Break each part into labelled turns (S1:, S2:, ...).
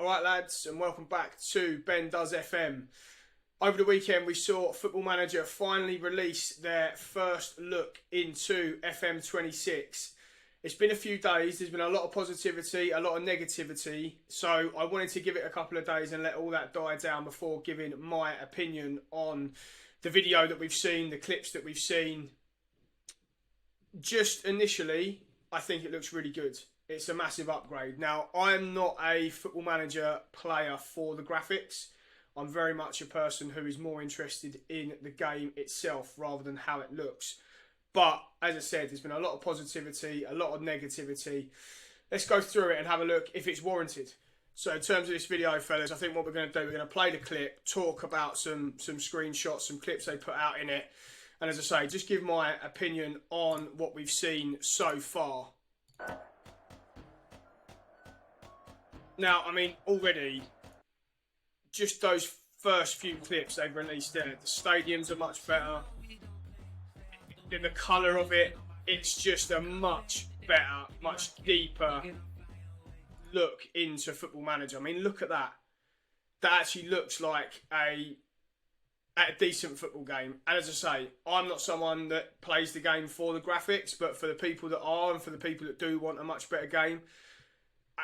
S1: Alright lads, and welcome back to Ben Does FM. Over the weekend we saw Football Manager finally release their first look into FM26. It's been a few days, there's been a lot of positivity, a lot of negativity, so I wanted to give it a couple of days and let all that die down before giving my opinion on the video that we've seen, the clips that we've seen. Just initially, I think it looks really good. It's a massive upgrade. Now, I'm not a Football Manager player for the graphics. I'm very much a person who is more interested in the game itself rather than how it looks. But, as I said, there's been a lot of positivity, a lot of negativity. Let's go through it and have a look if it's warranted. So, in terms of this video, fellas, I think what we're going to do, we're going to play the clip, talk about some screenshots, some clips they put out in it. And as I say, just give my opinion on what we've seen so far. Now, I mean, already, just those first few clips they've released there, the stadiums are much better. In the colour of it, it's just a much better, much deeper look into Football Manager. I mean, look at that. That actually looks like a decent football game. And as I say, I'm not someone that plays the game for the graphics, but for the people that are and for the people that do want a much better game,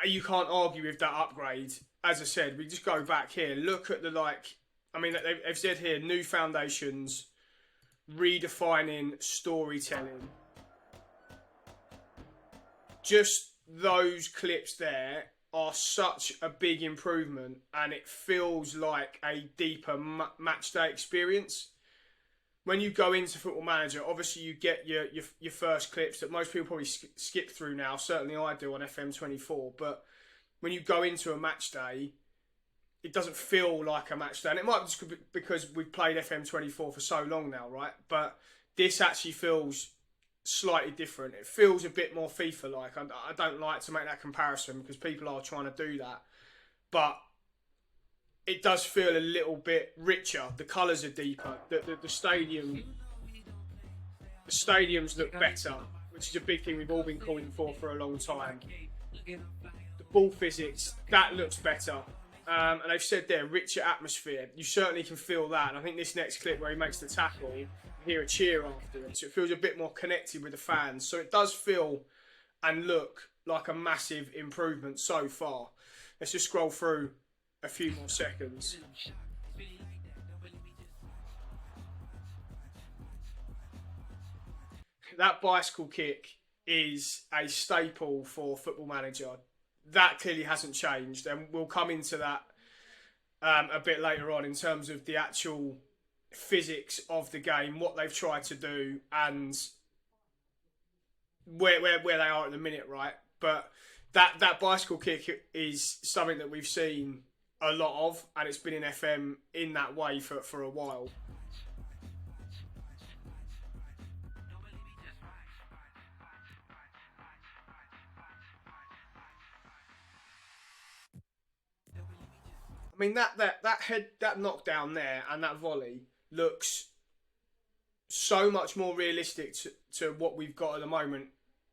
S1: you can't argue with that upgrade. As I said, we just go back here. Look at the, I mean, they've said here, new foundations, redefining storytelling. Just those clips there are such a big improvement, and it feels like a deeper match day experience. When you go into Football Manager, obviously you get your first clips that most people probably skip through now. Certainly I do on FM24. But when you go into a match day, it doesn't feel like a match day. And it might just be because we've played FM24 for so long now, right? But this actually feels slightly different. It feels a bit more FIFA-like. I don't like to make that comparison because people are trying to do that. But it does feel a little bit richer. The colours are deeper. The stadiums look better, which is a big thing we've all been calling for a long time. The ball physics, that looks better. And they've said there, richer atmosphere. You certainly can feel that. And I think this next clip where he makes the tackle, you hear a cheer afterwards. So it feels a bit more connected with the fans. So it does feel and look like a massive improvement so far. Let's just scroll through a few more seconds. That bicycle kick is a staple for Football Manager. That clearly hasn't changed, and we'll come into that a bit later on in terms of the actual physics of the game, what they've tried to do, and where they are at the minute, right? But that bicycle kick is something that we've seen a lot of, and it's been in FM in that way for a while. I mean, that knockdown there and that volley looks so much more realistic to what we've got at the moment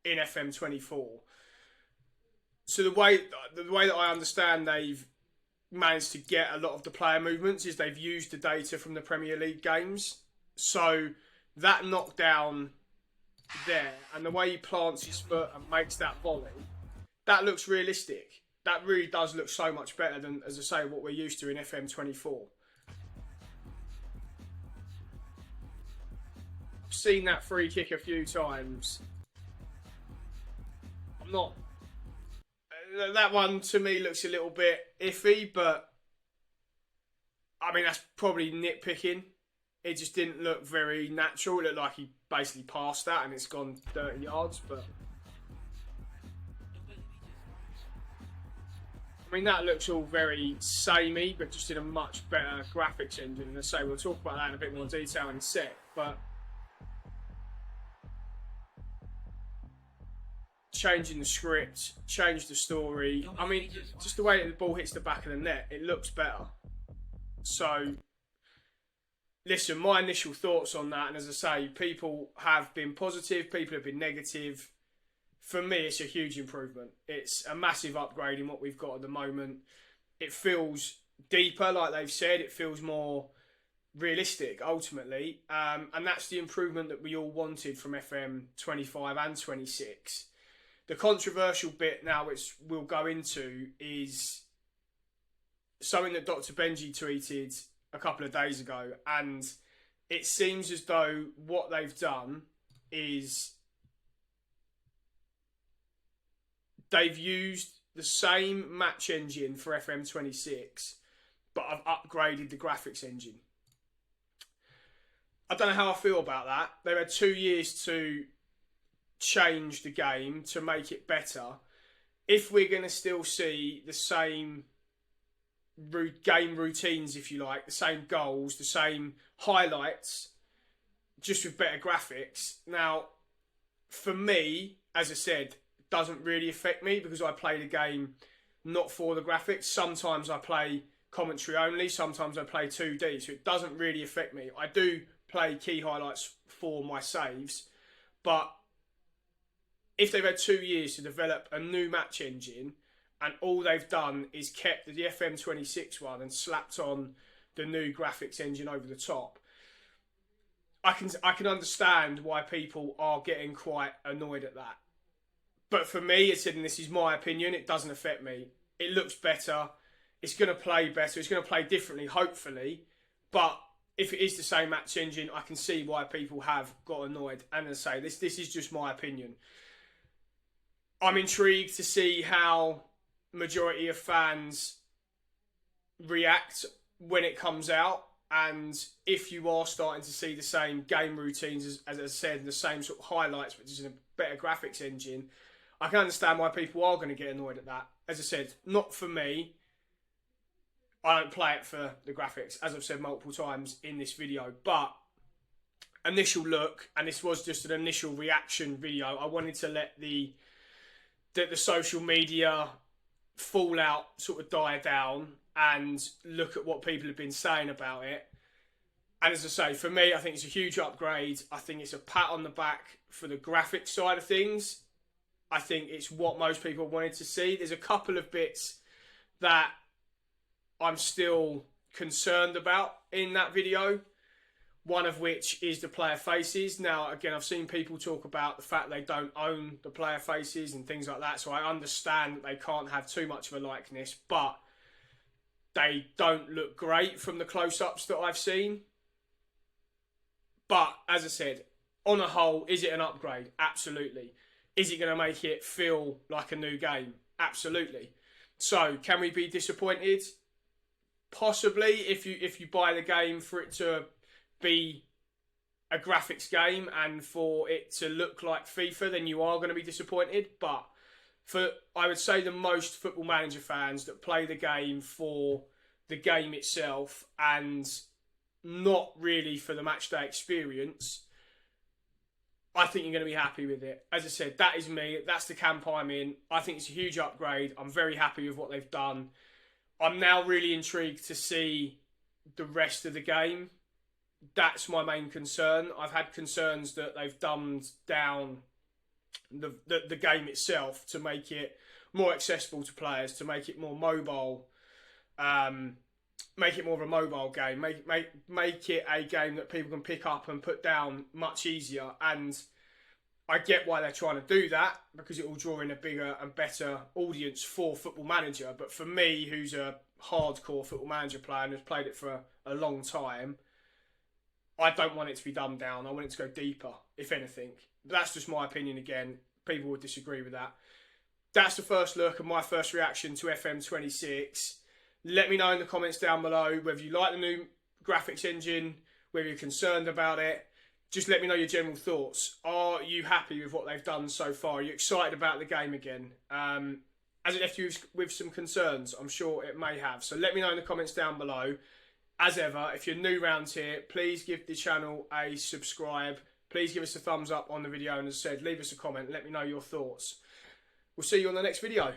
S1: in FM24. So the way that I understand they've managed to get a lot of the player movements is they've used the data from the Premier League games. So that knockdown there and the way he plants his foot and makes that volley, that looks realistic. That really does look so much better than, as I say, what we're used to in FM24. I've seen that free kick a few times. I'm not... That one, to me, looks a little bit iffy, but... I mean, that's probably nitpicking. It just didn't look very natural. It looked like he basically passed that and it's gone 30 yards, but... I mean, that looks all very samey, but just in a much better graphics engine. And I say, we'll talk about that in a bit more detail in a sec, but changing the script, change the story. I mean, just the way that the ball hits the back of the net, it looks better. So, listen, my initial thoughts on that, and as I say, people have been positive, people have been negative. For me, it's a huge improvement. It's a massive upgrade in what we've got at the moment. it feels deeper, like they've said. It feels more realistic, ultimately. And that's the improvement that we all wanted from FM25 and 26. The controversial bit now, which we'll go into, is something that Dr. Benji tweeted a couple of days ago. And it seems as though what they've done is they've used the same match engine for FM26, but I've upgraded the graphics engine. I don't know how I feel about that. They've had 2 years to change the game to make it better. If we're going to still see the same game routines, if you like, the same goals, the same highlights, just with better graphics. Now, for me, as I said, doesn't really affect me because I play the game not for the graphics. Sometimes I play commentary only, sometimes I play 2D, so it doesn't really affect me. I do play key highlights for my saves, but if they've had 2 years to develop a new match engine and all they've done is kept the FM26 one and slapped on the new graphics engine over the top, I can understand why people are getting quite annoyed at that. But for me, and this is my opinion, it doesn't affect me. It looks better. It's going to play better. It's going to play differently, hopefully. But if it is the same match engine, I can see why people have got annoyed. And as I say, this is just my opinion. I'm intrigued to see how majority of fans react when it comes out. And if you are starting to see the same game routines, as I said, the same sort of highlights, which is in a better graphics engine, I can understand why people are going to get annoyed at that. As I said, not for me. I don't play it for the graphics, as I've said multiple times in this video. But initial look, and this was just an initial reaction video, I wanted to let the social media fallout sort of die down and look at what people have been saying about it. And as I say, for me, I think it's a huge upgrade. I think it's a pat on the back for the graphics side of things. I think it's what most people wanted to see. There's a couple of bits that I'm still concerned about in that video. One of which is the player faces. Now, again, I've seen people talk about the fact they don't own the player faces and things like that. So I understand that they can't have too much of a likeness, but they don't look great from the close-ups that I've seen. But as I said, on a whole, is it an upgrade? Absolutely. Is it going to make it feel like a new game? Absolutely. So, can we be disappointed? Possibly, if you buy the game for it to be a graphics game and for it to look like FIFA, then you are going to be disappointed. But for, I would say, the most Football Manager fans that play the game for the game itself and not really for the matchday experience, I think you're going to be happy with it. As I said, that is me. That's the camp I'm in. I think it's a huge upgrade. I'm very happy with what they've done. I'm now really intrigued to see the rest of the game. That's my main concern. I've had concerns that they've dumbed down the game itself to make it more accessible to players, to make it more mobile, make it more of a mobile game, make it a game that people can pick up and put down much easier. And I get why they're trying to do that, because it will draw in a bigger and better audience for Football Manager. But for me, who's a hardcore Football Manager player and has played it for a long time, I don't want it to be dumbed down. I want it to go deeper, if anything. But that's just my opinion again. People would disagree with that. That's the first look and my first reaction to FM26. Let me know in the comments down below whether you like the new graphics engine, whether you're concerned about it. Just let me know your general thoughts. Are you happy with what they've done so far? Are you excited about the game again? Has it left you with some concerns? I'm sure it may have. So let me know in the comments down below. As ever, if you're new around here, please give the channel a subscribe. Please give us a thumbs up on the video. And as I said, leave us a comment. Let me know your thoughts. We'll see you on the next video.